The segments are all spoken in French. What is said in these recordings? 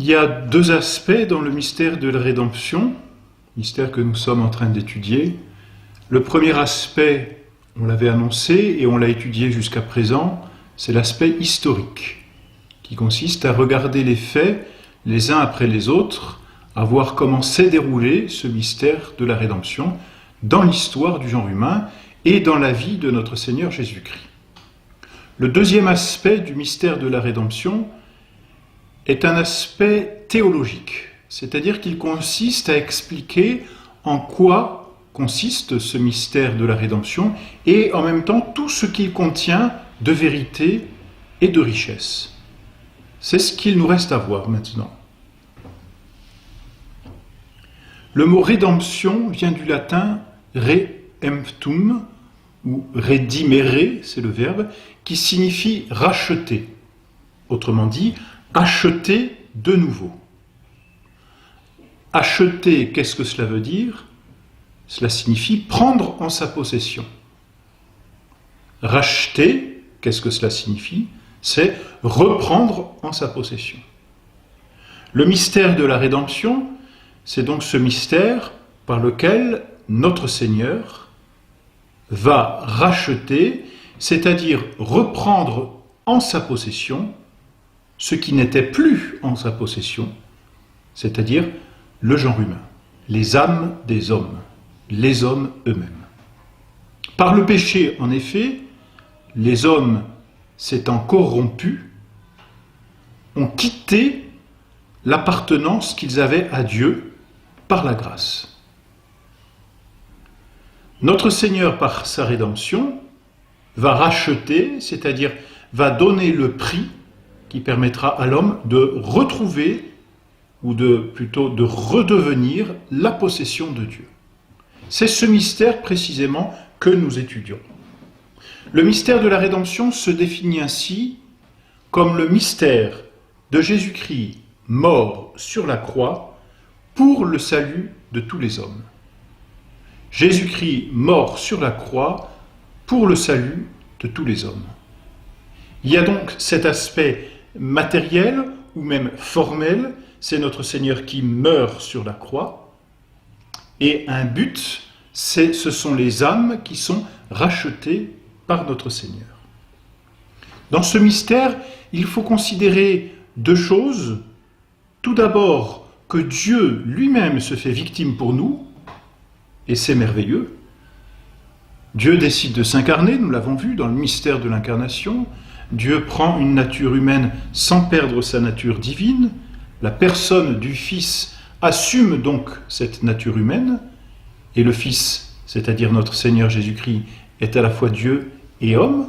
y a deux aspects dans le mystère de la rédemption, mystère que nous sommes en train d'étudier. Le premier aspect, on l'avait annoncé et on l'a étudié jusqu'à présent, c'est l'aspect historique, qui consiste à regarder les faits les uns après les autres, à voir comment s'est déroulé ce mystère de la rédemption dans l'histoire du genre humain et dans la vie de notre Seigneur Jésus-Christ. Le deuxième aspect du mystère de la rédemption est un aspect théologique, c'est-à-dire qu'il consiste à expliquer en quoi consiste ce mystère de la rédemption et en même temps tout ce qu'il contient de vérité et de richesse. C'est ce qu'il nous reste à voir maintenant. Le mot rédemption vient du latin reemptum, ou redimere, c'est le verbe, qui signifie racheter. Autrement dit, acheter de nouveau. Acheter, qu'est-ce que cela veut dire? Cela signifie prendre en sa possession. Racheter, qu'est-ce que cela signifie? C'est reprendre en sa possession. Le mystère de la rédemption, c'est donc ce mystère par lequel notre Seigneur va racheter, c'est-à-dire reprendre en sa possession ce qui n'était plus en sa possession, c'est-à-dire le genre humain, les âmes des hommes, les hommes eux-mêmes. Par le péché, en effet, les hommes s'étant corrompus, ont quitté l'appartenance qu'ils avaient à Dieu par la grâce. Notre Seigneur, par sa rédemption, va racheter, c'est-à-dire va donner le prix qui permettra à l'homme de retrouver, ou plutôt de redevenir la possession de Dieu. C'est ce mystère précisément que nous étudions. Le mystère de la rédemption se définit ainsi comme le mystère de Jésus-Christ mort sur la croix pour le salut de tous les hommes. Jésus-Christ mort sur la croix pour le salut de tous les hommes. Il y a donc cet aspect matériel ou même formel, c'est notre Seigneur qui meurt sur la croix, et un but, ce sont les âmes qui sont rachetées par notre Seigneur. Dans ce mystère, il faut considérer deux choses. Tout d'abord, que Dieu lui-même se fait victime pour nous, et c'est merveilleux. Dieu décide de s'incarner, nous l'avons vu dans le mystère de l'incarnation. Dieu prend une nature humaine sans perdre sa nature divine. La personne du Fils assume donc cette nature humaine, et le Fils, c'est-à-dire notre Seigneur Jésus-Christ, est à la fois Dieu et homme.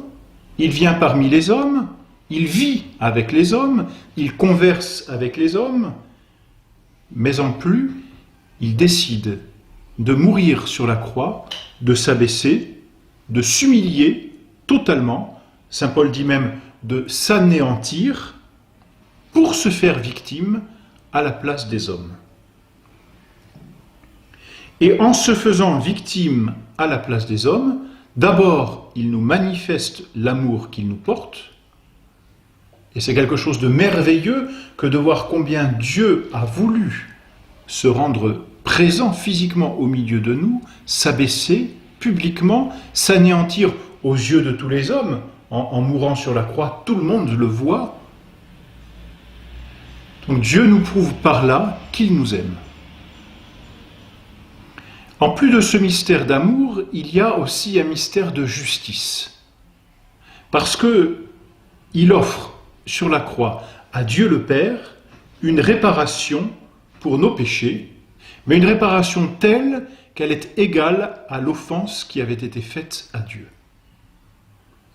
Il vient parmi les hommes, il vit avec les hommes, il converse avec les hommes, mais en plus, il décide de mourir sur la croix, de s'abaisser, de s'humilier totalement, saint Paul dit même de s'anéantir, pour se faire victime à la place des hommes. Et en se faisant victime à la place des hommes, d'abord, il nous manifeste l'amour qu'il nous porte, et c'est quelque chose de merveilleux que de voir combien Dieu a voulu se rendre présent physiquement au milieu de nous, s'abaisser publiquement, s'anéantir aux yeux de tous les hommes, en mourant sur la croix, tout le monde le voit. Donc Dieu nous prouve par là qu'il nous aime. En plus de ce mystère d'amour, il y a aussi un mystère de justice. Parce que il offre sur la croix à Dieu le Père une réparation pour nos péchés, mais une réparation telle qu'elle est égale à l'offense qui avait été faite à Dieu.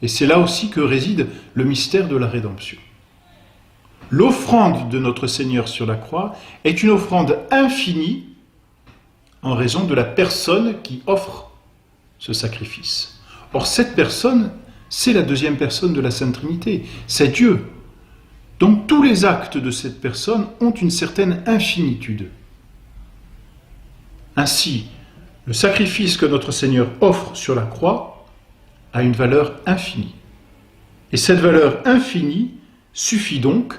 Et c'est là aussi que réside le mystère de la rédemption. L'offrande de notre Seigneur sur la croix est une offrande infinie en raison de la personne qui offre ce sacrifice. Or, cette personne, c'est la deuxième personne de la Sainte Trinité, c'est Dieu. Donc tous les actes de cette personne ont une certaine infinitude. Ainsi, le sacrifice que notre Seigneur offre sur la croix a une valeur infinie. Et cette valeur infinie suffit donc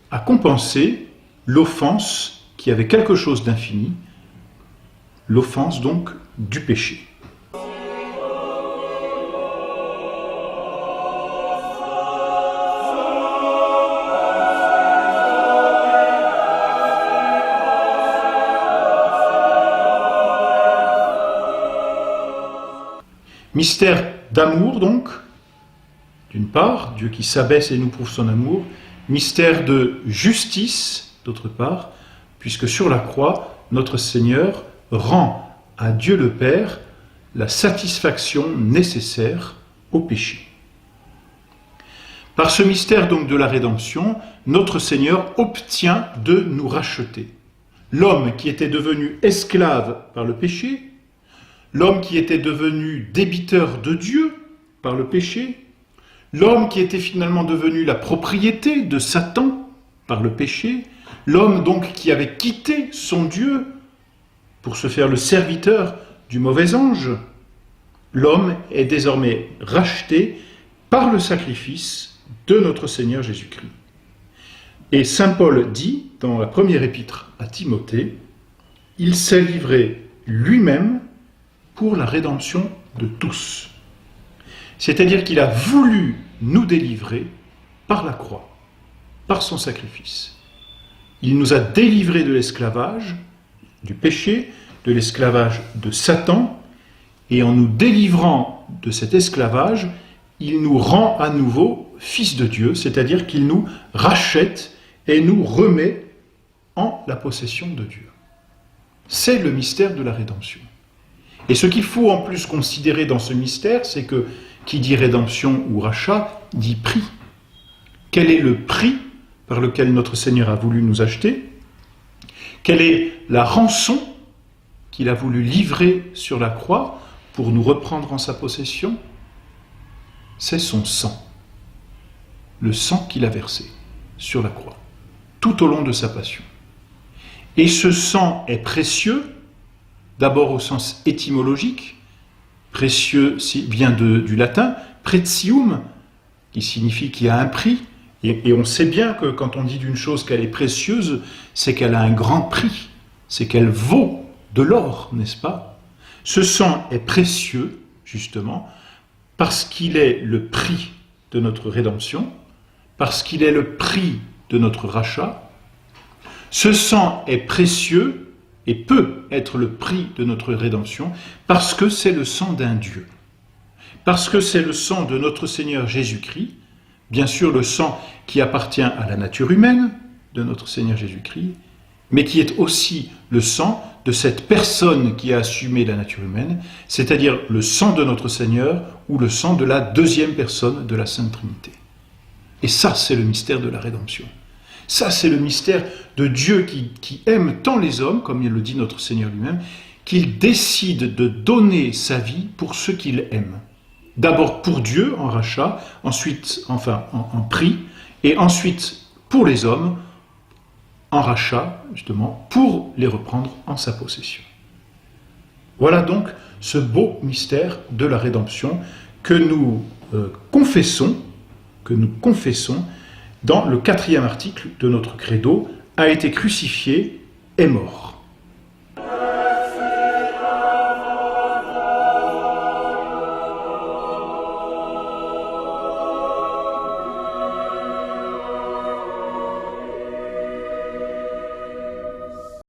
à compenser l'offense qui avait quelque chose d'infini, l'offense donc du péché. Mystère d'amour donc, d'une part, Dieu qui s'abaisse et nous prouve son amour. Mystère de justice, d'autre part, puisque sur la croix, notre Seigneur rend à Dieu le Père la satisfaction nécessaire au péché. Par ce mystère donc de la rédemption, notre Seigneur obtient de nous racheter. L'homme qui était devenu esclave par le péché, l'homme qui était devenu débiteur de Dieu par le péché, l'homme qui était finalement devenu la propriété de Satan par le péché, l'homme donc qui avait quitté son Dieu pour se faire le serviteur du mauvais ange, l'homme est désormais racheté par le sacrifice de notre Seigneur Jésus-Christ. Et saint Paul dit dans la première épître à Timothée, « Il s'est livré lui-même pour la rédemption de tous. » C'est-à-dire qu'il a voulu nous délivrer par la croix, par son sacrifice. Il nous a délivrés de l'esclavage, du péché, de l'esclavage de Satan, et en nous délivrant de cet esclavage, il nous rend à nouveau fils de Dieu, c'est-à-dire qu'il nous rachète et nous remet en la possession de Dieu. C'est le mystère de la rédemption. Et ce qu'il faut en plus considérer dans ce mystère, c'est que qui dit rédemption ou rachat, dit prix. Quel est le prix par lequel notre Seigneur a voulu nous acheter? Quelle est la rançon qu'il a voulu livrer sur la croix pour nous reprendre en sa possession? C'est son sang. Le sang qu'il a versé sur la croix, tout au long de sa passion. Et ce sang est précieux, d'abord au sens étymologique. Précieux vient du latin, pretium, qui signifie qu'il y a un prix. Et on sait bien que quand on dit d'une chose qu'elle est précieuse, c'est qu'elle a un grand prix, c'est qu'elle vaut de l'or, n'est-ce pas? Ce sang est précieux, justement, parce qu'il est le prix de notre rédemption, parce qu'il est le prix de notre rachat. Ce sang est précieux et peut être le prix de notre rédemption parce que c'est le sang d'un Dieu. Parce que c'est le sang de notre Seigneur Jésus-Christ, bien sûr le sang qui appartient à la nature humaine de notre Seigneur Jésus-Christ, mais qui est aussi le sang de cette personne qui a assumé la nature humaine, c'est-à-dire le sang de notre Seigneur ou le sang de la deuxième personne de la Sainte Trinité. Et ça, c'est le mystère de la rédemption. Ça, c'est le mystère de Dieu qui aime tant les hommes, comme il le dit notre Seigneur lui-même, qu'il décide de donner sa vie pour ceux qu'il aime. D'abord pour Dieu, en rachat, ensuite, en prix, et ensuite pour les hommes, en rachat, justement, pour les reprendre en sa possession. Voilà donc ce beau mystère de la rédemption que nous confessons dans le 4e article de notre credo, a été crucifié et mort.